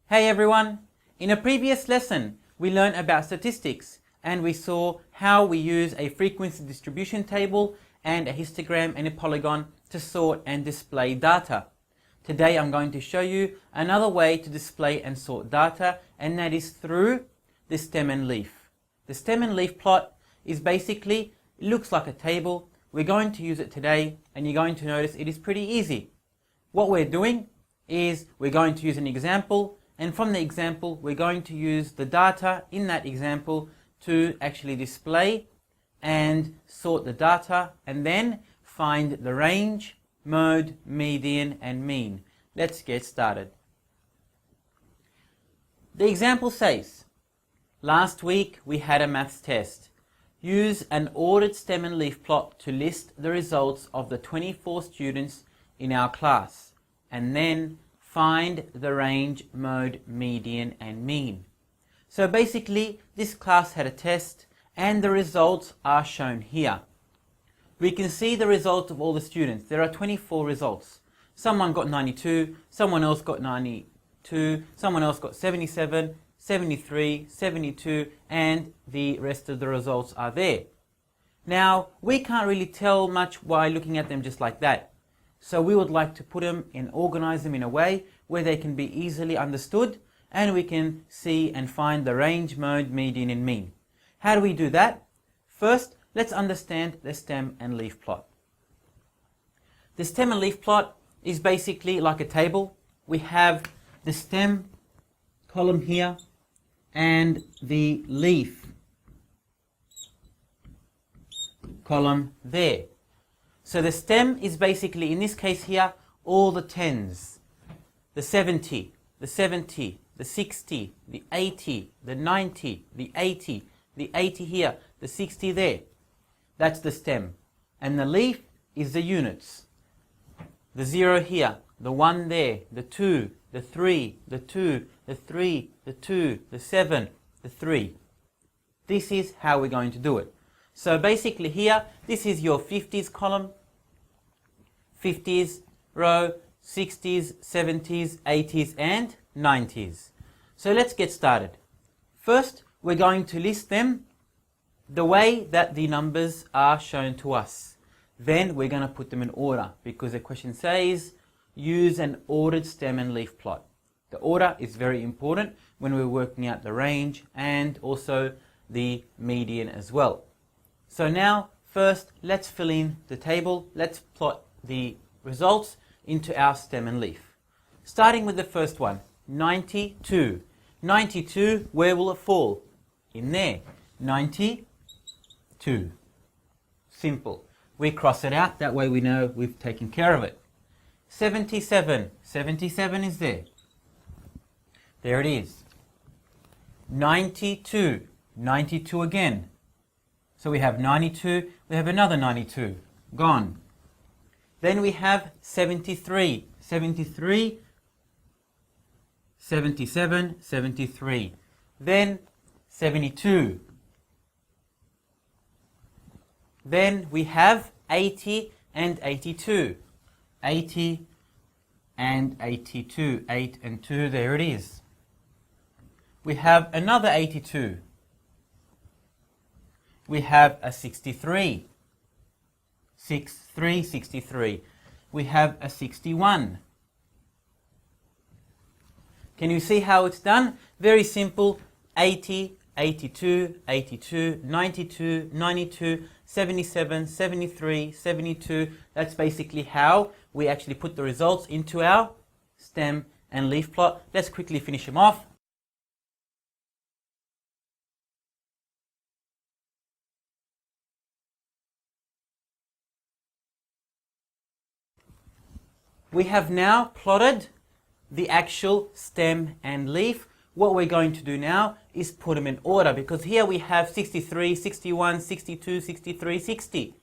Hey everyone! In a previous lesson, we learned about statistics and we saw how we use a frequency distribution table and a histogram and a polygon to sort and display data. Today I'm going to show you another way to display and sort data, and that is through the stem and leaf. The stem and leaf plot is basically, it looks like a table. We're going to use it today and you're going to notice it is pretty easy. What we're doing is we're going to use an example, and from the example we're going to use the data in that example to actually display and sort the data and then find the range, mode, median and mean. Let's get started. The example says, last week we had a maths test. Use an ordered stem and leaf plot to list the results of the 24 students in our class, and then find the range, mode, median and mean. So basically this class had a test and the results are shown here. We can see the results of all the students. There are 24 results. Someone got 92, someone else got 92, someone else got 77, 73, 72, and the rest of the results are there. Now, we can't really tell much by looking at them just like that. So we would like to put them and organize them in a way where they can be easily understood and we can see and find the range, mode, median and mean. How do we do that? First, let's understand the stem and leaf plot. The stem and leaf plot is basically like a table. We have the stem column here and the leaf column there. So the stem is basically, in this case here, all the tens. The 70, the 70, the 60, the 80, the 90, the 80, the 80 here, the 60 there. That's the stem. And the leaf is the units. The 0 here, the 1 there, the 2, the 3, the 2, the 3, the 2, the 7, the 3. This is how we're going to do it. So basically here, this is your 50s column, 50s row, 60s, 70s, 80s and 90s. So let's get started. First, we're going to list them the way that the numbers are shown to us. Then we're going to put them in order because the question says use an ordered stem and leaf plot. The order is very important when we're working out the range and also the median as well. So now, first, let's fill in the table. Let's plot the results into our stem and leaf. Starting with the first one, 92. 92, where will it fall? In there. 92. Simple. We cross it out, that way we know we've taken care of it. 77. 77 is there. There it is. 92. 92 again. So we have 92, we have another 92, gone. Then we have 73, 73, 77, 73. Then 72. Then we have 80 and 82. 80 and 82, 8 and 2, there it is. We have another 82. We have a 63, 63. We have a 61. Can you see how it's done? Very simple. 80, 82, 82, 92, 92, 77, 73, 72. That's basically how we actually put the results into our stem and leaf plot. Let's quickly finish them off. We have now plotted the actual stem and leaf. What we're going to do now is put them in order, because here we have 63, 61, 62, 63, 60.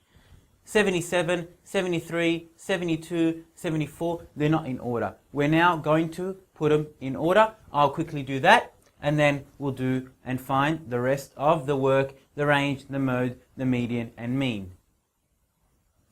77, 73, 72, 74, they're not in order. We're now going to put them in order. I'll quickly do that and then we'll do and find the rest of the work, the range, the mode, the median and mean.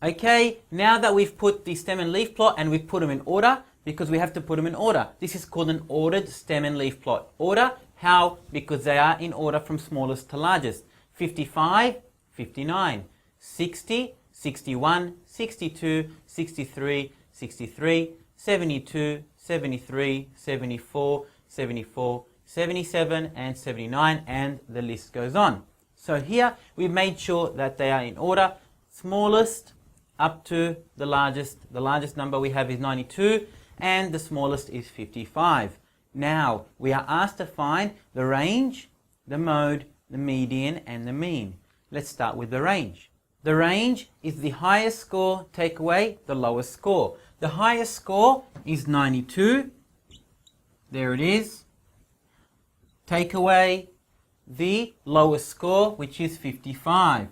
Okay, now that we've put the stem and leaf plot and we've put them in order, Because we have to put them in order. This is called an ordered stem and leaf plot. Order, how? Because they are in order from smallest to largest. 55, 59, 60, 61, 62, 63, 63, 72, 73, 74, 74, 77 and 79, and the list goes on. So here we made sure that they are in order, smallest up to the largest. The largest number we have is 92 and the smallest is 55. Now we are asked to find the range, the mode, the median and the mean. Let's start with the range. The range is the highest score take away the lowest score. The highest score is 92. There it is. Take away the lowest score, which is 55.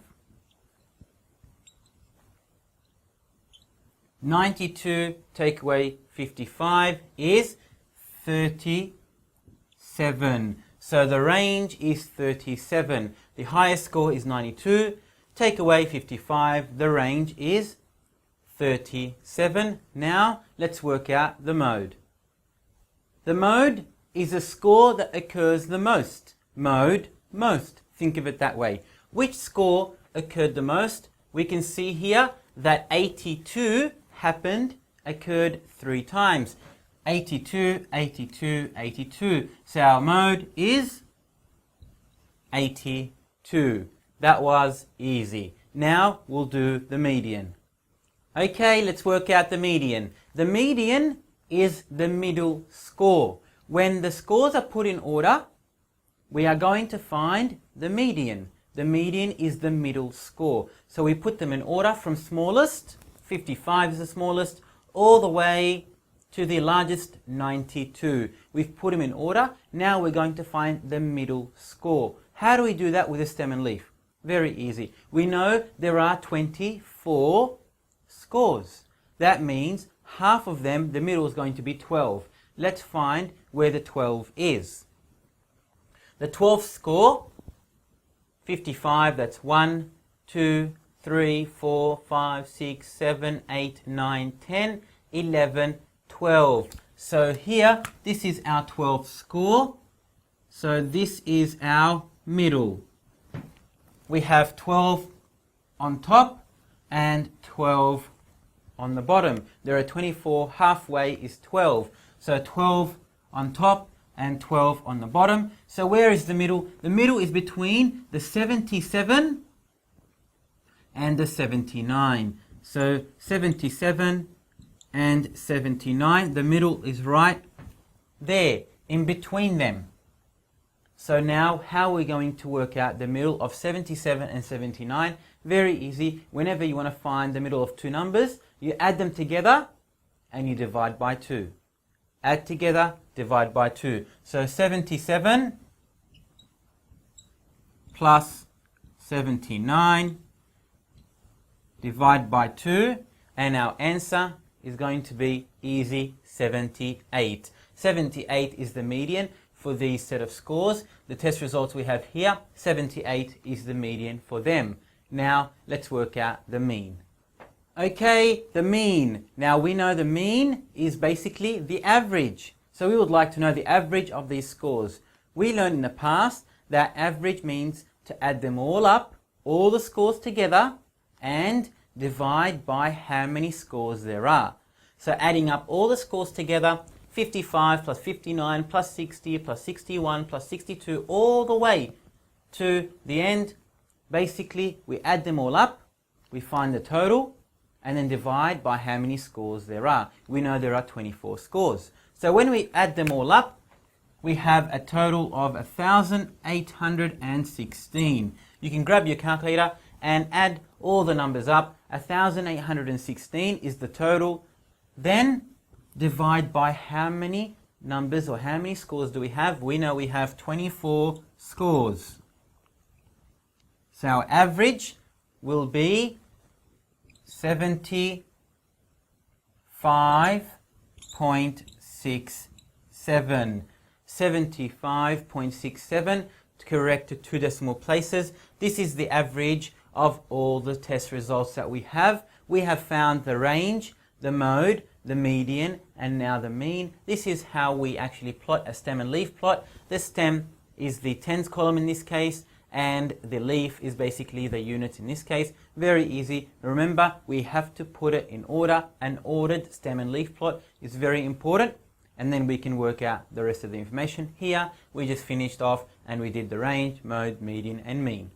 92 take away 55 is 37. So the range is 37. The highest score is 92. Take away 55. The range is 37. Now let's work out the mode. The mode is a score that occurs the most. Mode, most. Think of it that way. Which score occurred the most? We can see here that 82 occurred 3 times. 82, 82, 82. So our mode is 82. That was easy. Now we'll do the median. Okay, let's work out the median. The median is the middle score. When the scores are put in order, we are going to find the median. The median is the middle score. So we put them in order from smallest, 55 is the smallest, all the way to the largest, 92. We've put them in order. Now we're going to find the middle score. How do we do that with a stem and leaf? Very easy. We know there are 24 scores. That means half of them, the middle is going to be 12. Let's find where the 12 is. The 12th score, 55, that's 1, 2, 3, 4, 5, 6, 7, 8, 9, 10, 11, 12. So here, this is our 12th score. So this is our middle. We have 12 on top and 12 on the bottom. There are 24, halfway is 12. So 12 on top and 12 on the bottom. So where is the middle? The middle is between the 77 and the 79. So 77 and 79. The middle is right there, in between them. So now, how are we going to work out the middle of 77 and 79? Very easy. Whenever you want to find the middle of two numbers, you add them together and you divide by 2. Add together, divide by 2. So 77 plus 79, divide by 2, and our answer is going to be easy, 78. 78 is the median for these set of scores. The test results we have here, 78 is the median for them. Now let's work out the mean. Okay, the mean. Now we know the mean is basically the average. So we would like to know the average of these scores. We learned in the past that average means to add them all up, all the scores together, and divide by how many scores there are. So adding up all the scores together, 55 plus 59 plus 60 plus 61 plus 62, all the way to the end. Basically, we add them all up, we find the total, and then divide by how many scores there are. We know there are 24 scores. So when we add them all up, we have a total of 1,816. You can grab your calculator and add all the numbers up. 1,816 is the total. Then divide by how many numbers or how many scores do we have? We know we have 24 scores. So our average will be 75.67. 75.67 to correct to 2 decimal places. This is the average of all the test results that we have. We have found the range, the mode, the median, and now the mean. This is how we actually plot a stem and leaf plot. The stem is the tens column in this case, and the leaf is basically the units in this case. Very easy. Remember, we have to put it in order. An ordered stem and leaf plot is very important, and then we can work out the rest of the information. Here we just finished off and we did the range, mode, median and mean.